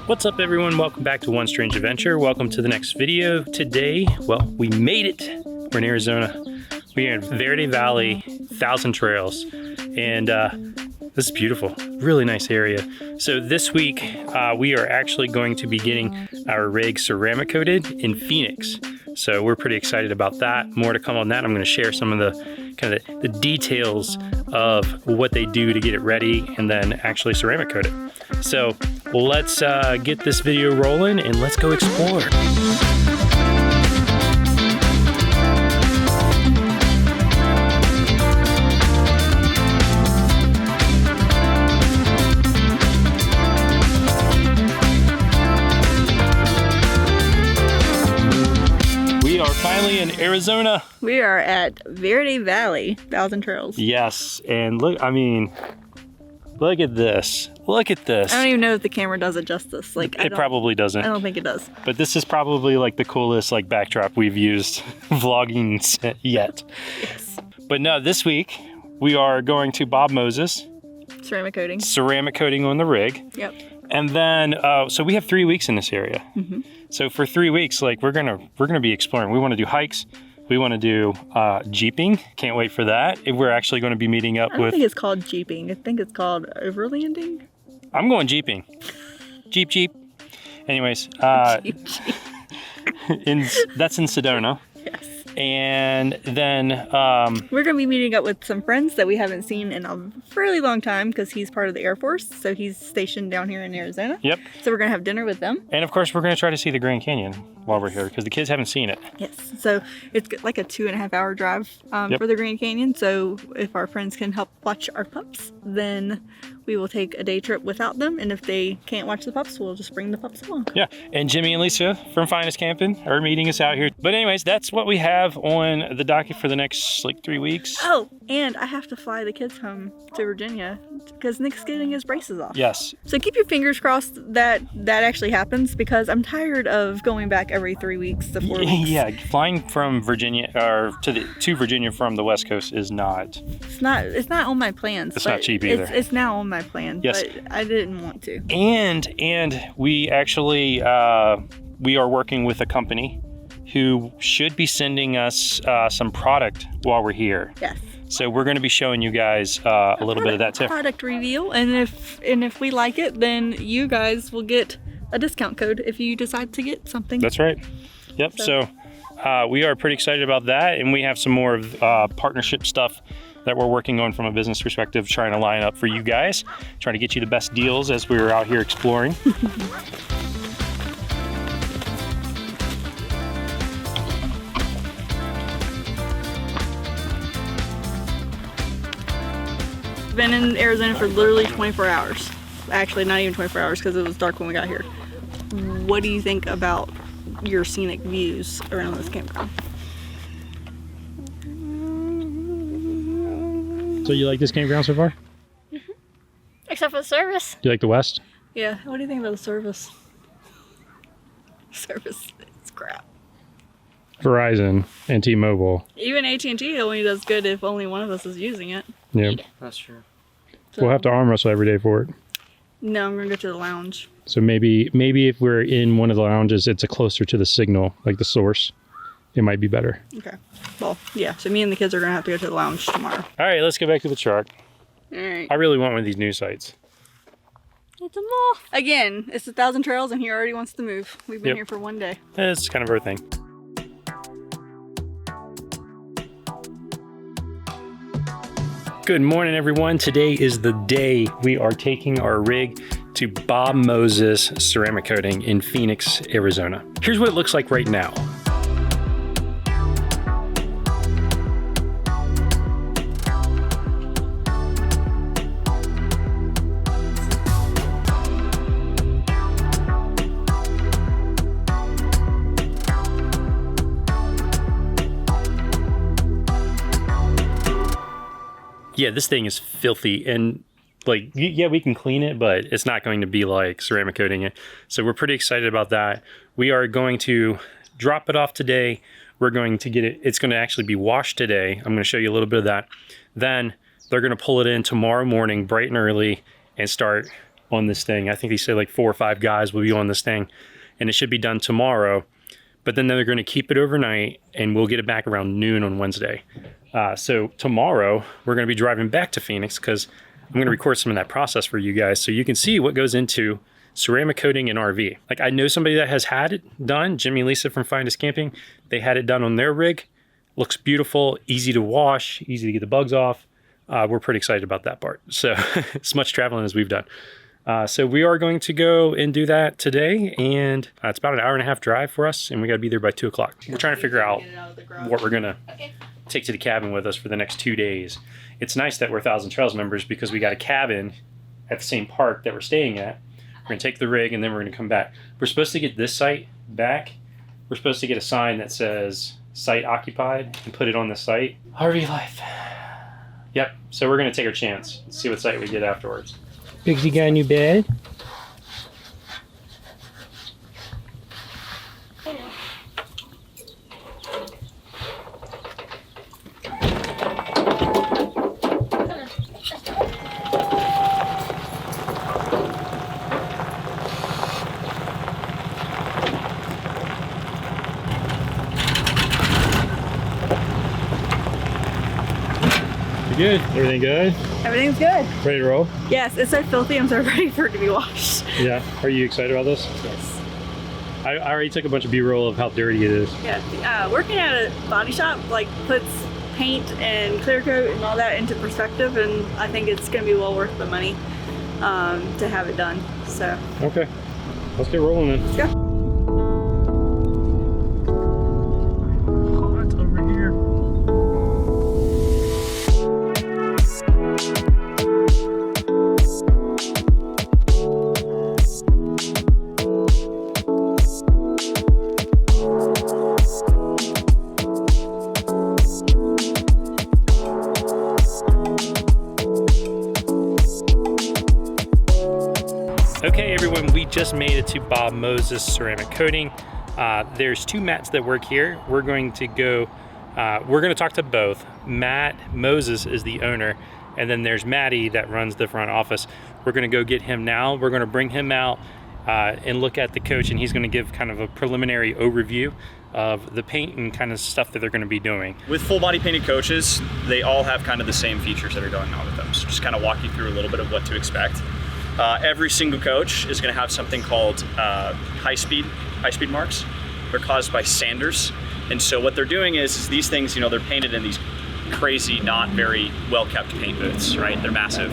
What's up everyone, welcome back to One Strange Adventure. Welcome to the next video. Today, well, we made it. We're in Arizona. We are in Verde Valley, 1,000 Trails. And this is beautiful, really nice area. So this week, we are actually going to be getting our rig ceramic coated in Phoenix. So we're pretty excited about that. More to come on that. I'm gonna share some of the details of what they do to get it ready and then actually ceramic coat it. So let's get this video rolling and let's go explore. We are finally in Arizona. We are at Verde Valley, 1,000 Trails. Yes, and look, I mean, look at this. Look at this. I don't even know if the camera does it justice. It probably doesn't. I don't think it does. But this is probably like the coolest backdrop we've used vlogging yet. Yes. But no, this week we are going to Bob Moses. Ceramic coating. Ceramic coating on the rig. Yep. And then, so we have 3 weeks in this area. Mm-hmm. So for 3 weeks, we're gonna be exploring. We want to do hikes. We want to do jeeping. Can't wait for that. We're actually going to be meeting up I don't think it's called jeeping. I think it's called overlanding. I'm going jeeping. Jeep. Anyways, Jeep. that's in Sedona. Yes. And then we're going to be meeting up with some friends that we haven't seen in a really long time because he's part of the Air Force. So he's stationed down here in Arizona. Yep. So we're going to have dinner with them. And of course, we're going to try to see the Grand Canyon while we're here because the kids haven't seen it. Yes. So it's like a 2.5 hour drive for the Grand Canyon. So if our friends can help watch our pups, then we will take a day trip without them. And if they can't watch the pups, we'll just bring the pups along. Yeah. And Jimmy and Lisa from Finest Camping are meeting us out here. But anyways, that's what we have on the docket for the next 3 weeks. Oh, and I have to fly the kids home to Virginia because Nick's getting his braces off. Yes. So keep your fingers crossed that that actually happens because I'm tired of going back every 3 weeks to 4 weeks. Yeah, flying from Virginia or to Virginia from the West Coast is not. It's not on my plans. It's not cheap either. It's now on my plan. Yes. But I didn't want to. And we actually we are working with a company who should be sending us some product while we're here. Yes. So we're going to be showing you guys a little bit of that too. Product review, and if we like it, then you guys will get a discount code if you decide to get something. That's right. Yep. So we are pretty excited about that, and we have some more partnership stuff that we're working on from a business perspective, trying to line up for you guys, trying to get you the best deals as we were out here exploring. Been in Arizona for literally 24 hours. Actually, not even 24 hours because it was dark when we got here. What do you think about your scenic views around this campground? So you like this campground so far? Mm-hmm. Except for the service. Do you like the West? Yeah. What do you think about the service? Service is crap. Verizon and T-Mobile. Even AT&T only does good if only one of us is using it. Yeah. That's true. So, We'll have to arm wrestle every day for it. No, I'm gonna go to the lounge. So maybe if we're in one of the lounges, it's closer to the signal, like the source. It might be better. Okay. Well, yeah. So me and the kids are gonna have to go to the lounge tomorrow. All right, let's go back to the truck. All right. I really want one of these new sites. It's a moth. Again, it's 1,000 Trails, and he already wants to move. We've been Yep. here for one day. It's kind of our thing. Good morning, everyone. Today is the day we are taking our rig to Bob Moses ceramic coating in Phoenix, Arizona. Here's what it looks like right now. Yeah, this thing is filthy and yeah, we can clean it, but it's not going to be like ceramic coating it. So we're pretty excited about that. We are going to drop it off today. We're going to get it. It's going to actually be washed today. I'm going to show you a little bit of that. Then they're going to pull it in tomorrow morning, bright and early, and start on this thing. I think they say like 4 or 5 guys will be on this thing, and it should be done tomorrow. But then they're going to keep it overnight, and we'll get it back around noon on Wednesday. So tomorrow we're going to be driving back to Phoenix because I'm going to record some of that process for you guys so you can see what goes into ceramic coating in RV. Like, I know somebody that has had it done, Jimmy and Lisa from Finest Camping. They had it done on their rig. Looks beautiful, easy to wash, easy to get the bugs off. We're pretty excited about that part. So as much traveling as we've done. So we are going to go and do that today, and it's about an 1.5 hour drive for us, and we got to be there by 2 o'clock. We're trying to figure out what we're gonna take to the cabin with us for the next 2 days. It's nice that we're Thousand Trails members because we got a cabin at the same park that we're staying at. We're gonna take the rig, and then we're gonna come back. We're supposed to get this site back. We're supposed to get a sign that says site occupied and put it on the site. RV life. Yep, so we're gonna take our chance and see what site we get afterwards. Bigsy got a new bed. Good. Everything good? Everything's good. Ready to roll? Yes, it's so filthy. I'm so ready for it to be washed. Yeah. Are you excited about this? Yes. I already took a bunch of B-roll of how dirty it is. Yeah. Working at a body shop like puts paint and clear coat and all that into perspective, and I think it's going to be well worth the money to have it done. So. Okay. Let's get rolling then. Let's go. Okay everyone, we just made it to Bob Moses Ceramic Coating. There's 2 Matts that work here. We're going to talk to both. Matt Moses is the owner, and then there's Matty that runs the front office. We're gonna go get him now. We're gonna bring him out and look at the coach, and he's gonna give kind of a preliminary overview of the paint and kind of stuff that they're gonna be doing. With full body painted coaches, they all have kind of the same features that are going on with them. So just kind of walk you through a little bit of what to expect. Every single coach is going to have something called high speed marks. They're caused by sanders, and so what they're doing is these things, they're painted in these crazy, not very well kept paint booths, right? They're massive,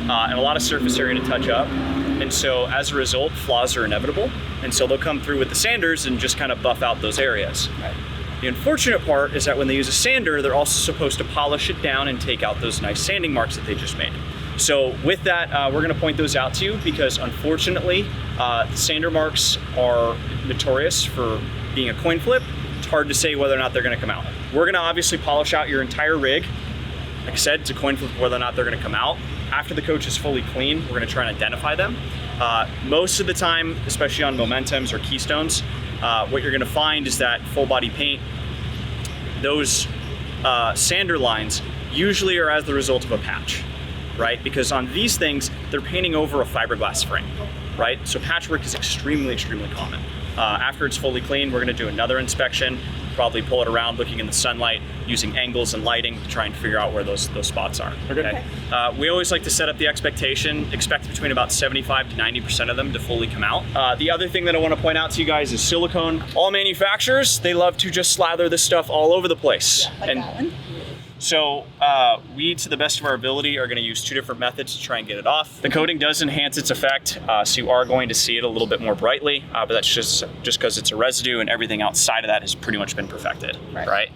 and a lot of surface area to touch up, and so as a result, flaws are inevitable, and so they'll come through with the sanders and just kind of buff out those areas. Right. The unfortunate part is that when they use a sander, they're also supposed to polish it down and take out those nice sanding marks that they just made. So with that, we're going to point those out to you because unfortunately, sander marks are notorious for being a coin flip. It's hard to say whether or not they're going to come out. We're going to obviously polish out your entire rig. Like I said, it's a coin flip whether or not they're going to come out. After the coach is fully clean, we're going to try and identify them. Most of the time, especially on Momentums or Keystones, what you're going to find is that full body paint, those sander lines usually are as the result of a patch. Right? Because on these things, they're painting over a fiberglass frame, right? So patchwork is extremely, extremely common. After it's fully clean, we're gonna do another inspection, probably pull it around looking in the sunlight, using angles and lighting to try and figure out where those spots are, okay? We always like to set up the expectation, expect between about 75 to 90% of them to fully come out. The other thing that I wanna point out to you guys is silicone. All manufacturers, they love to just slather this stuff all over the place. Yeah, like that one. So we, to the best of our ability, are going to use 2 different methods to try and get it off. The coating does enhance its effect, so you are going to see it a little bit more brightly, but that's just because it's a residue and everything outside of that has pretty much been perfected, right?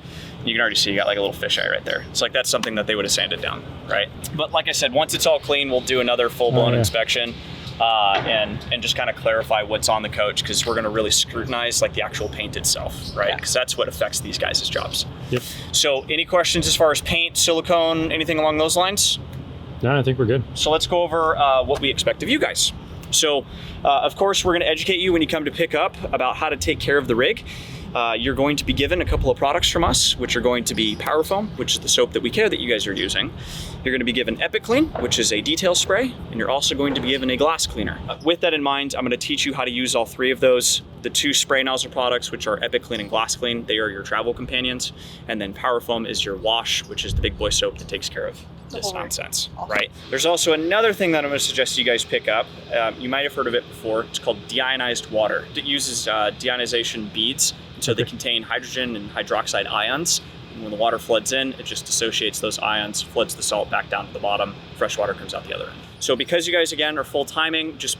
You can already see you got like a little fisheye right there. It's like that's something that they would have sanded down, right? But like I said, once it's all clean, we'll do another full-blown inspection. And just kind of clarify what's on the coach, because we're going to really scrutinize like the actual paint itself, right? Because that's what affects these guys' jobs. Yep. So any questions as far as paint, silicone, anything along those lines? No, I think we're good. So let's go over what we expect of you guys. So of course, we're going to educate you when you come to pick up about how to take care of the rig. you're going to be given a couple of products from us, which are going to be Power Foam, which is the soap that we care that you guys are using. You're going to be given Epic Clean, which is a detail spray, and you're also going to be given a glass cleaner. With that in mind, I'm going to teach you how to use all three of those. The two spray nozzle products, which are Epic Clean and Glass Clean, they are your travel companions. And then Power Foam is your wash, which is the big boy soap that takes care of this nonsense, right? There's also another thing that I'm going to suggest you guys pick up. You might have heard of it before. It's called deionized water. It uses deionization beads, so they contain hydrogen and hydroxide ions. And when the water floods in, it just dissociates those ions, floods the salt back down to the bottom. Fresh water comes out the other end. So because you guys, again, are full timing, just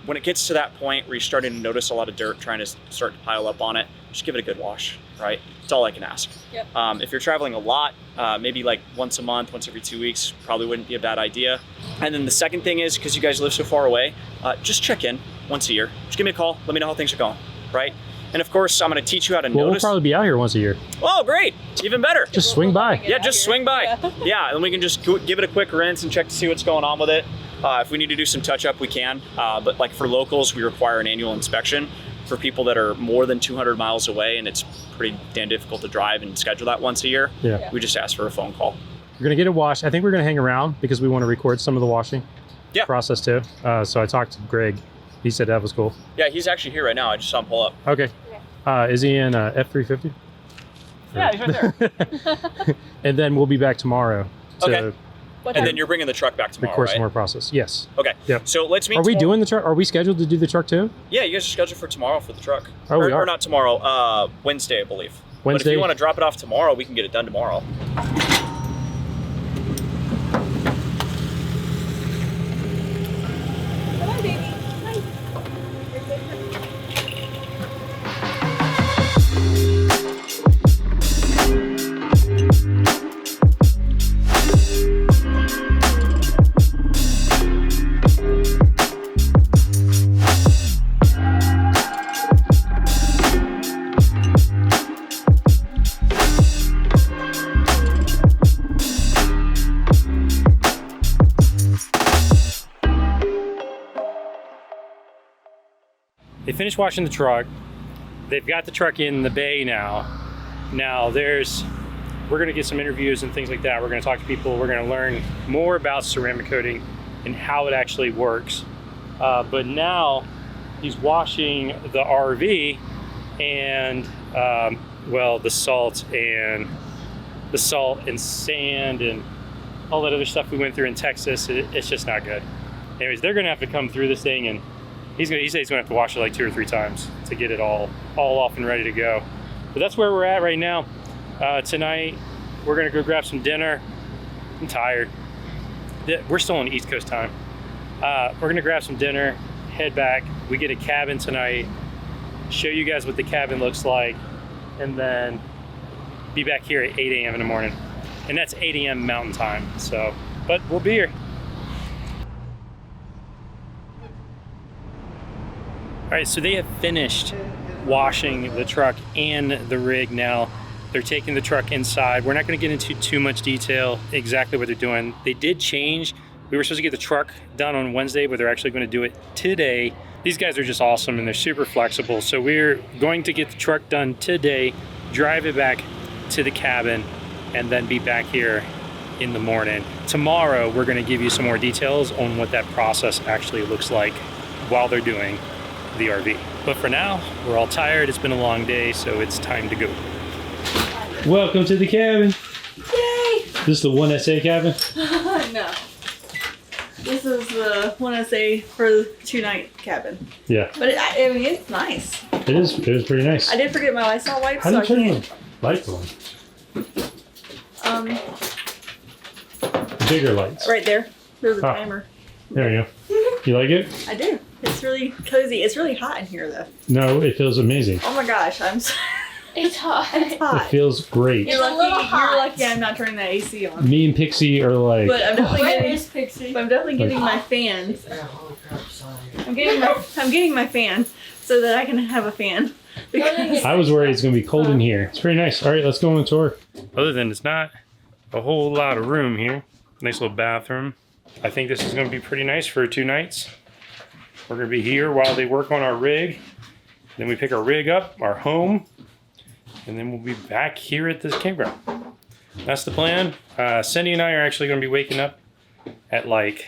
when it gets to that point where you're starting to notice a lot of dirt trying to start to pile up on it, just give it a good wash, right? That's all I can ask. Yep. If you're traveling a lot, maybe like once a month, once every 2 weeks, probably wouldn't be a bad idea. And then the second thing is, because you guys live so far away, just check in once a year. Just give me a call, let me know how things are going, right? And of course, I'm going to teach you how to We'll notice. probably be out here once a year. Oh, great. Even better. Just swing by. Yeah, just swing by. Yeah, and we can just give it a quick rinse and check to see what's going on with it. If we need to do some touch-up, we can. But like for locals, we require an annual inspection. For people that are more than 200 miles away and it's pretty damn difficult to drive and schedule that once a year, we just ask for a phone call. We're going to get it washed. I think we're going to hang around because we want to record some of the washing process too. So I talked to Greg. He said that was cool. Yeah, he's actually here right now. I just saw him pull up. Okay. Is he in F-350? Yeah, he's right there. And then we'll be back tomorrow to and then you're bringing the truck back tomorrow, record right? some more process. Yes. Okay. Yep. So let's meet Are we tomorrow. doing the truck? Are we scheduled to do the truck too? Yeah, you guys are scheduled for tomorrow for the truck. Oh, we are. Or not tomorrow, Wednesday, I believe. But if Wednesday? you want to drop it off tomorrow, we can get it done tomorrow. Come on, baby. Hi. They finished washing the truck. They've got the truck in the bay now. Now we're gonna get some interviews and things like that. We're gonna talk to people. We're gonna learn more about ceramic coating and how it actually works. But now he's washing the RV and well, the salt and sand and all that other stuff we went through in Texas. It's just not good. Anyways, they're gonna have to come through this thing, and he said he's gonna have to wash it like 2 or 3 times to get it all off and ready to go. But that's where we're at right now. Tonight, we're gonna go grab some dinner. I'm tired. We're still on East Coast time. We're gonna grab some dinner, head back. We get a cabin tonight, show you guys what the cabin looks like, and then be back here at 8 a.m. in the morning. And that's 8 a.m. Mountain Time, so, but we'll be here. All right, so they have finished washing the truck and the rig now. They're taking the truck inside. We're not gonna get into too much detail exactly what they're doing. They did change. We were supposed to get the truck done on Wednesday, but they're actually gonna do it today. These guys are just awesome and they're super flexible. So we're going to get the truck done today, drive it back to the cabin, and then be back here in the morning. Tomorrow, we're gonna give you some more details on what that process actually looks like while they're doing the RV. But for now, we're all tired. It's been a long day, so it's time to go. Welcome to the cabin. Yay! This is the 1SA cabin? No. This is the 1SA for the 2-night cabin. Yeah. But I mean, it's nice. It is pretty nice. I did forget my Lysol wipes, How do so you I turn can't. the lights on? Bigger lights. Right there. There's a Ah. timer. There you go. You like it? I do. It's really cozy. It's really hot in here, though. No, it feels amazing. Oh my gosh, I'm so It's hot. It hot. feels great. It's a little hot. You're lucky I'm not turning that AC on. Me and Pixie are like, But I'm definitely Where getting. is Pixie? But I'm definitely getting my fan. I'm getting my fan so that I can have a fan. Because I was worried it's going to be cold in here. It's pretty nice. All right, let's go on a tour. Other than it's not a whole lot of room here. Nice little bathroom. I think this is going to be pretty nice for 2 nights. We're going to be here while they work on our rig. Then we pick our rig up, our home, and then we'll be back here at this campground. That's the plan. Cindy and I are actually going to be waking up at like,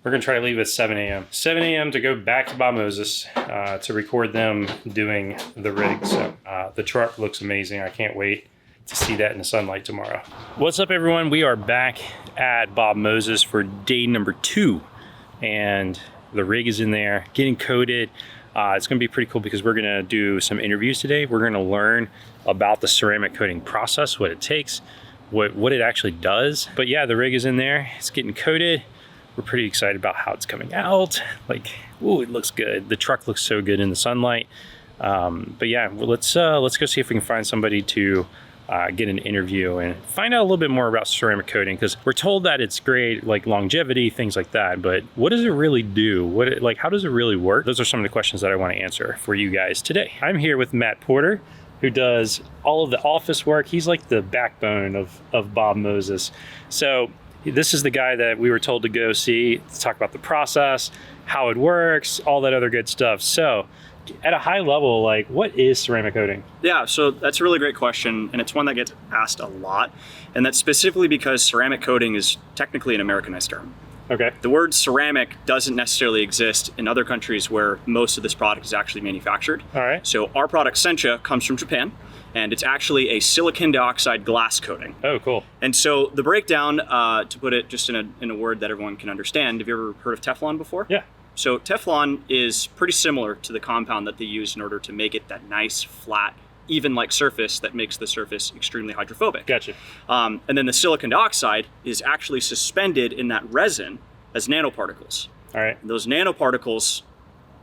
we're going to try to leave at 7 a.m. 7 a.m. to go back to Bob Moses to record them doing the rig. So the truck looks amazing. I can't wait to see that in the sunlight tomorrow. What's up, everyone? We are back at Bob Moses for day number 2, and the rig is in there getting coated. It's going to be pretty cool because we're going to do some interviews today. We're going to learn about the ceramic coating process, what it takes, what it actually does. But yeah, the rig is in there. It's getting coated. We're pretty excited about how it's coming out. Like, ooh, it looks good. The truck looks so good in the sunlight. But yeah, let's go see if we can find somebody to get an interview and find out a little bit more about ceramic coating, because we're told that it's great, like longevity, things like that, but what does it really do? How does it really work? Those are some of the questions that I want to answer for you guys today. I'm here with Matt Porter, who does all of the office work. He's like the backbone of Bob Moses. So this is the guy that we were told to go see, to talk about the process, how it works, all that other good stuff. So at a high level, like, what is ceramic coating? Yeah, so that's a really great question, and it's one that gets asked a lot, and that's specifically because ceramic coating is technically an Americanized term. Okay. The word ceramic doesn't necessarily exist in other countries where most of this product is actually manufactured. All right. So our product, Sencha, comes from Japan, and it's actually a silicon dioxide glass coating. Oh, cool. And so the breakdown, to put it just in a word that everyone can understand, have you ever heard of Teflon before? Yeah. So Teflon is pretty similar to the compound that they use in order to make it that nice, flat, even-like surface that makes the surface extremely hydrophobic. Gotcha. And then the silicon dioxide is actually suspended in that resin as nanoparticles. All right. And those nanoparticles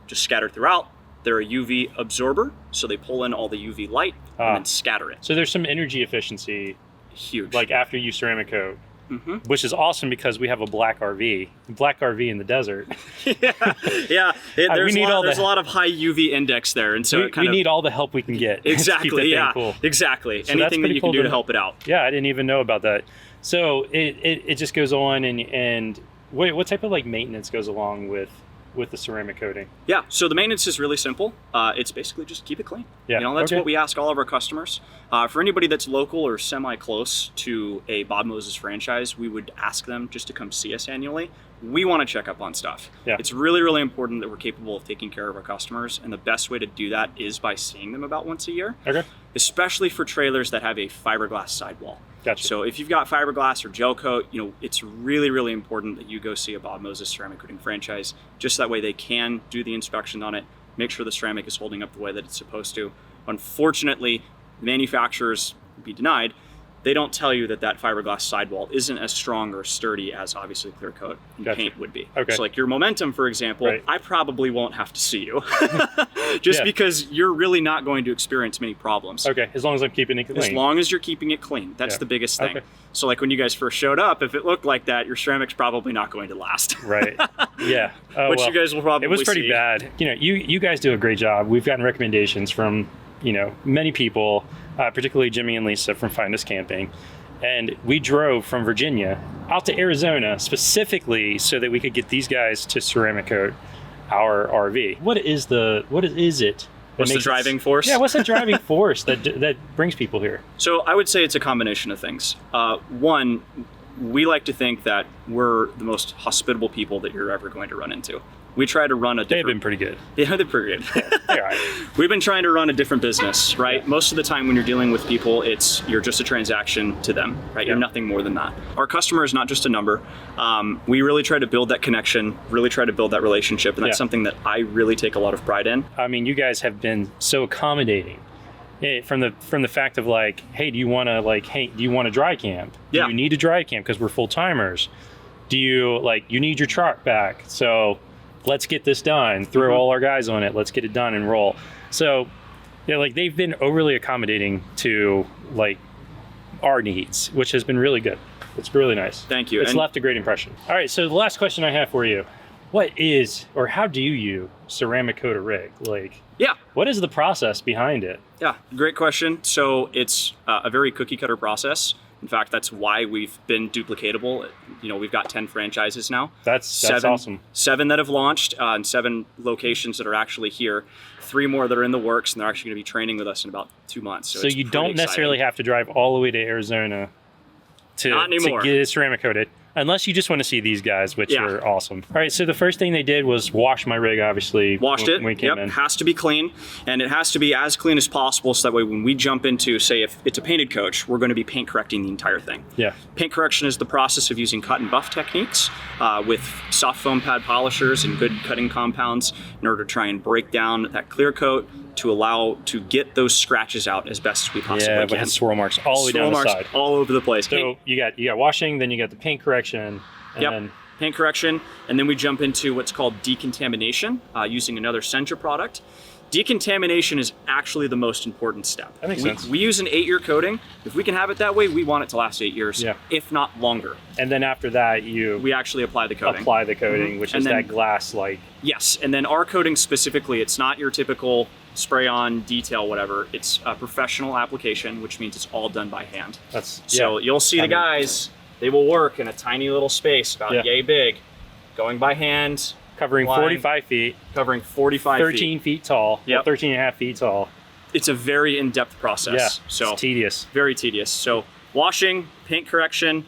just scatter throughout. They're a UV absorber, so they pull in all the UV light and then scatter it. So there's some energy efficiency, Huge. like after you ceramic coat. Mm-hmm. Which is awesome because we have a black RV in the desert. yeah. There's a lot of high UV index there, and so we need all the help we can get. Exactly. Yeah. Cool. Exactly. So anything that you can do to help it out. Yeah, I didn't even know about that. So it just goes on, and what type of like maintenance goes along with the ceramic coating? Yeah, so the maintenance is really simple. It's basically just keep it clean. Yeah. That's what we ask all of our customers. For anybody that's local or semi-close to a Bob Moses franchise, we would ask them just to come see us annually. We want to check up on stuff. Yeah. It's really, really important that we're capable of taking care of our customers, and the best way to do that is by seeing them about once a year. Okay. Especially for trailers that have a fiberglass sidewall. Gotcha. So if you've got fiberglass or gel coat, it's really, really important that you go see a Bob Moses ceramic coating franchise. Just that way they can do the inspection on it, make sure the ceramic is holding up the way that it's supposed to. Unfortunately, manufacturers would be denied. They don't tell you that fiberglass sidewall isn't as strong or sturdy as obviously clear coat and Gotcha. paint would be. Okay. So like your Momentum, for example, Right. I probably won't have to see you just Yeah. because you're really not going to experience many problems. Okay, as long as I'm keeping it clean. As long as you're keeping it clean. That's Yeah. the biggest thing. Okay. So like when you guys first showed up, if it looked like that, your ceramic's probably not going to last. Right. Yeah. Oh, Which well, you guys will probably it was pretty see. bad. You guys do a great job. We've gotten recommendations from many people, particularly Jimmy and Lisa from Find Us Camping. And we drove from Virginia out to Arizona specifically so that we could get these guys to ceramic coat our RV. What is it? What's the driving force? Yeah, what's the driving force that brings people here? So I would say it's a combination of things. One, we like to think that we're the most hospitable people that you're ever going to run into. We try to run a different... They've been pretty good. Yeah, they're pretty good. Yeah, they're all right. We've been trying to run a different business, right? Yeah. Most of the time when you're dealing with people, you're just a transaction to them, right? You're Yeah. nothing more than that. Our customer is not just a number. We really try to build that connection, really try to build that relationship, and that's Yeah. something that I really take a lot of pride in. I mean, you guys have been so accommodating. From the fact of like, hey, do you want to dry camp? Do Yeah. you need to dry camp because we're full timers? Do you you need your truck back? So let's get this done. Throw Mhm. all our guys on it. Let's get it done and roll. So yeah, they've been overly accommodating to our needs, which has been really good. It's really nice. Thank you. It's And- left a great impression. All right, so the last question I have for you: what is, or how do you ceramic coat a rig? Yeah. What is the process behind it? Yeah, great question. So it's a very cookie cutter process. In fact, that's why we've been duplicatable. You know, we've got 10 franchises now. That's awesome. 7 that have launched, and 7 locations that are actually here. 3 more that are in the works, and they're actually going to be training with us in about 2 months. So you don't necessarily have to drive all the way to Arizona to get it ceramic coated. Unless you just want to see these guys, which are awesome. All right, so the first thing they did was wash my rig, obviously. Washed it, when we came in. Has to be clean, and it has to be as clean as possible, so that way when we jump into, say, if it's a painted coach, we're going to be paint correcting the entire thing. Yeah. Paint correction is the process of using cut and buff techniques with soft foam pad polishers and good cutting compounds in order to try and break down that clear coat to allow to get those scratches out as best as we possibly can. Yeah, but swirl marks all the way down the side. All over the place. So you got washing, then you got the paint correction, and then paint correction, and then we jump into what's called decontamination using another Sentra product. Decontamination is actually the most important step. That makes sense. We use an 8-year coating. If we can have it that way, we want it to last 8 years, if not longer. And then after that, we actually apply the coating. Which is that glass like. Yes, and then our coating specifically, it's not your typical spray on, detail, whatever. It's a professional application, which means it's all done by hand. So you'll see the guys, they will work in a tiny little space, about yay big, going by hand. Covering 45 feet. Covering 45 13 feet tall. Yeah. 13 and a half feet tall. It's a very in-depth process. Yeah, So it's tedious. Very tedious. So washing, paint correction,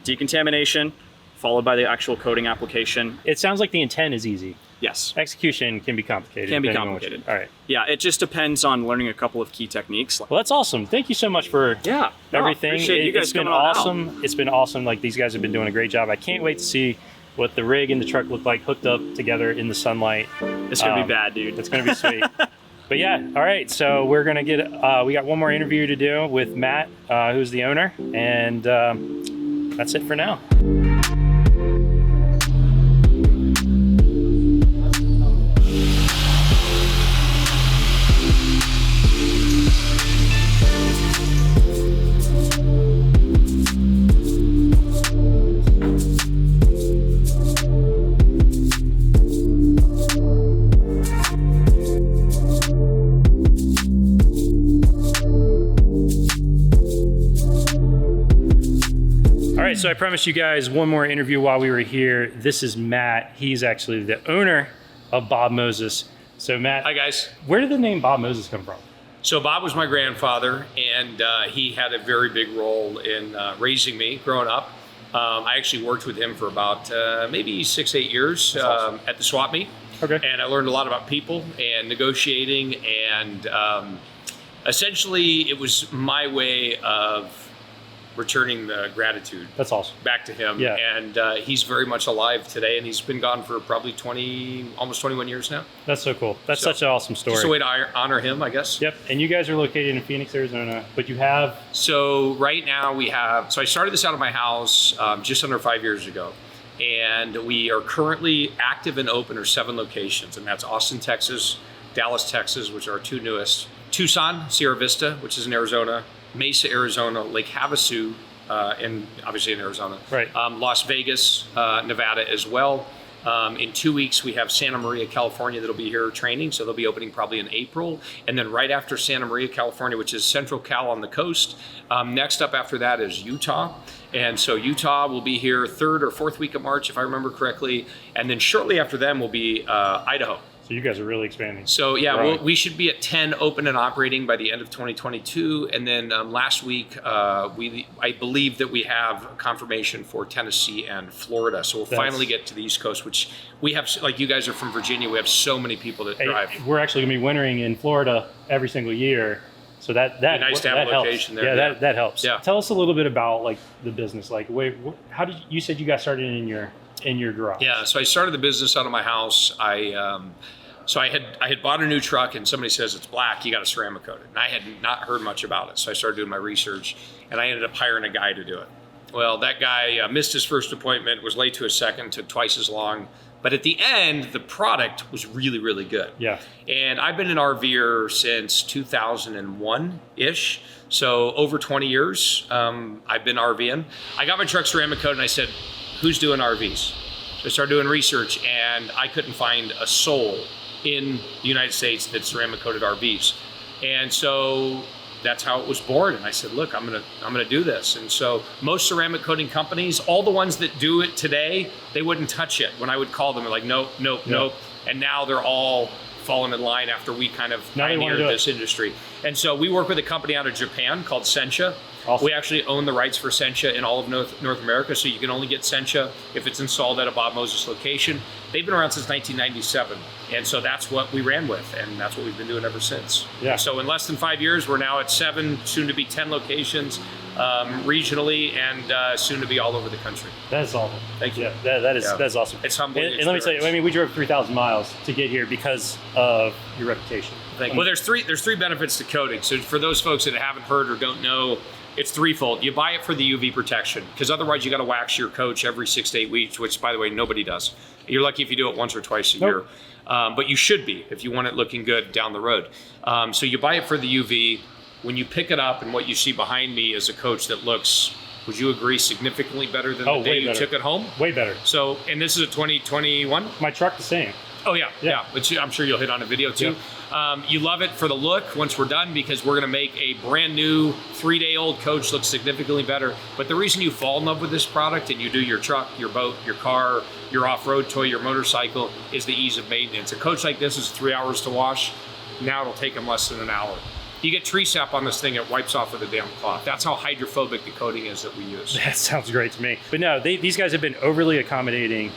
decontamination, followed by the actual coating application. It sounds like the intent is easy. Yes. Execution can be complicated. All right. Yeah, it just depends on learning a couple of key techniques. Well, that's awesome. Thank you so much for everything. It's been awesome. It's been awesome. Like, these guys have been doing a great job. I can't wait to see what the rig and the truck look like hooked up together in the sunlight. It's gonna be bad, dude. It's gonna be sweet. But yeah, all right. So we're gonna get. We got one more interview to do with Matt, who's the owner, and that's it for now. So I promised you guys one more interview while we were here. This is Matt. He's actually the owner of Bob Moses. So Matt. Hi guys. Where did the name Bob Moses come from? So Bob was my grandfather, and he had a very big role in raising me growing up. I actually worked with him for about maybe 6-8 years at the swap meet. Okay. And I learned a lot about people and negotiating, and essentially it was my way of returning the gratitude. That's awesome. Back to him. Yeah. And he's very much alive today, and he's been gone for probably almost 21 years now. That's so cool. That's such an awesome story. Just a way to honor him, I guess. Yep. And you guys are located in Phoenix, Arizona, but you have... So right now so I started this out of my house just under 5 years ago. And we are currently active and open are 7 locations, and that's Austin, Texas, Dallas, Texas, which are our 2 newest, Tucson, Sierra Vista, which is in Arizona, Mesa, Arizona, Lake Havasu, and obviously in Arizona. Right. Las Vegas, Nevada as well. In 2 weeks, we have Santa Maria, California that'll be here training. So they'll be opening probably in April. And then right after Santa Maria, California, which is Central Cal on the coast. Next up after that is Utah. And so Utah will be here 3rd or 4th week of March, if I remember correctly. And then shortly after them will be Idaho. So you guys are really expanding. So yeah, we should be at 10 open and operating by the end of 2022. And then last week, I believe that we have confirmation for Tennessee and Florida. So we'll finally get to the East Coast, which we have, like you guys are from Virginia, we have so many people that drive. We're actually gonna be wintering in Florida every single year. So that nice to have a location helps. there. Yeah, that helps. Yeah. Tell us a little bit about like the business. Like, how did you said you got started in your garage? Yeah, so I started the business out of my house. So I had bought a new truck, and somebody says it's black, you got to ceramic coat it. And I had not heard much about it, so I started doing my research, and I ended up hiring a guy to do it. Well, that guy missed his first appointment, was late to his second, took twice as long. But at the end, the product was really, really good. Yeah. And I've been an RVer since 2001-ish. So over 20 years, I've been RVing. I got my truck ceramic coated, and I said, who's doing RVs? So I started doing research, and I couldn't find a soul in the United States that ceramic coated RVs. And so that's how it was born. And I said, look, I'm gonna do this. And so most ceramic coating companies, all the ones that do it today, they wouldn't touch it. When I would call them, they're like, nope, nope, nope. And now they're all falling in line after we kind of pioneered this industry. And so we work with a company out of Japan called Sencha. Awesome. We actually own the rights for Sencha in all of North America, so you can only get Sencha if it's installed at a Bob Moses location. They've been around since 1997, and so that's what we ran with, and that's what we've been doing ever since. Yeah. So in less than 5 years, we're now at 7, soon to be 10 locations, regionally, and soon to be all over the country. That's awesome. Thank you. Yeah, that's awesome. It's humbling. And let me tell you, I mean, we drove 3,000 miles to get here because of your reputation. Well, there's three benefits to coating. So for those folks that haven't heard or don't know, it's threefold. You buy it for the UV protection, because otherwise you got to wax your coach every 6 to 8 weeks, which, by the way, nobody does. You're lucky if you do it once or twice a year. But you should be if you want it looking good down the road. So you buy it for the UV. When you pick it up, and what you see behind me is a coach that looks, would you agree, significantly better than the day you took it home? Way better. So, and this is a 2021? My truck the same. Oh yeah. Which I'm sure you'll hit on a video too. You love it for the look once we're done, because we're gonna make a brand new 3-day-old coach look significantly better. But the reason you fall in love with this product and you do your truck, your boat, your car, your off-road toy, your motorcycle, is the ease of maintenance. A coach like this is 3 hours to wash. Now it'll take them less than an hour. You get tree sap on this thing, it wipes off with a damn cloth. That's how hydrophobic the coating is that we use. That sounds great to me. But no, these guys have been overly accommodating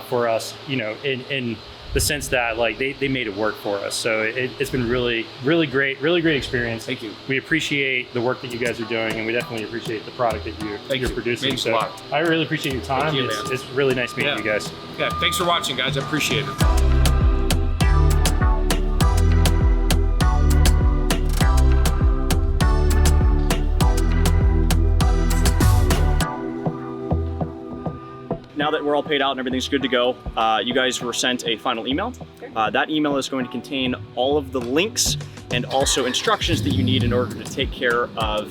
for us, you know, in the sense that like they made it work for us. So it's been really great experience. Thank you. We appreciate the work that you guys are doing, and we definitely appreciate the product that you're producing. Means a lot. I really appreciate your time. Thank you, it's really nice meeting you guys. Yeah, thanks for watching, guys. I appreciate it. Now that we're all paid out and everything's good to go, you guys were sent a final email. That email is going to contain all of the links and also instructions that you need in order to take care of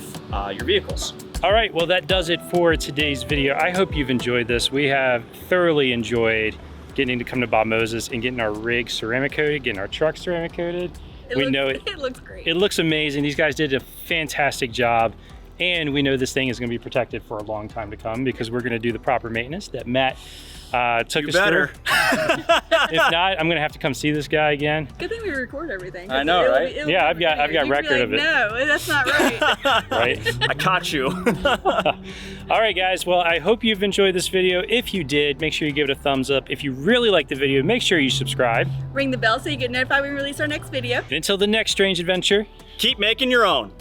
your vehicles. All right, well, that does it for today's video. I hope you've enjoyed this. We have thoroughly enjoyed getting to come to Bob Moses and getting our rig ceramic coated, getting our truck ceramic coated. It looks great. It looks amazing. These guys did a fantastic job. And we know this thing is going to be protected for a long time to come, because we're going to do the proper maintenance that Matt took us through. If not, I'm going to have to come see this guy again. Good thing we record everything. I know, right? Yeah, I've got record of it. No, that's not right. Right? I caught you. All right, guys. Well, I hope you've enjoyed this video. If you did, make sure you give it a thumbs up. If you really like the video, make sure you subscribe. Ring the bell so you get notified when we release our next video. And until the next strange adventure, keep making your own.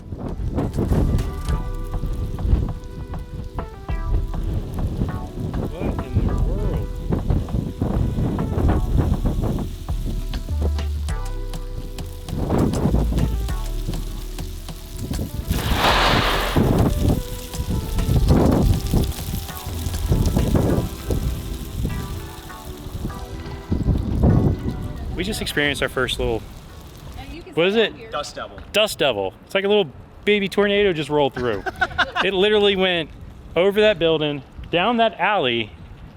We just experienced our first little, what is it? Dust devil. Dust devil. It's like a little baby tornado just rolled through. It literally went over that building, down that alley,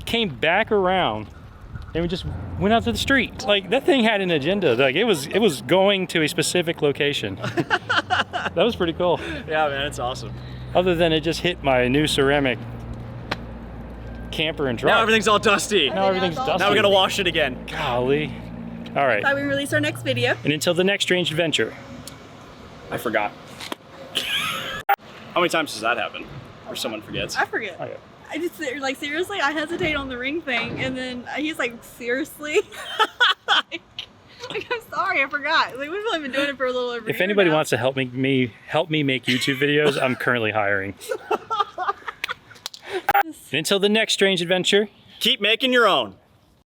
came back around, and we just went out to the street. Like, that thing had an agenda. Like, it was going to a specific location. That was pretty cool. Yeah, man, it's awesome. Other than it just hit my new ceramic camper and truck. Now everything's all dusty. Now everything's dusty. Now we gotta wash it again. Golly. All right. That's why we release our next video. And until the next strange adventure. I forgot. How many times does that happen? Or someone forgets? I forget. Oh, yeah. I just, like, seriously, I hesitate on the ring thing, and then he's like, seriously? like, I'm sorry, I forgot. Like, we've only been doing it for a little over a year If anybody now. wants to help me make YouTube videos, I'm currently hiring. And until the next strange adventure, keep making your own.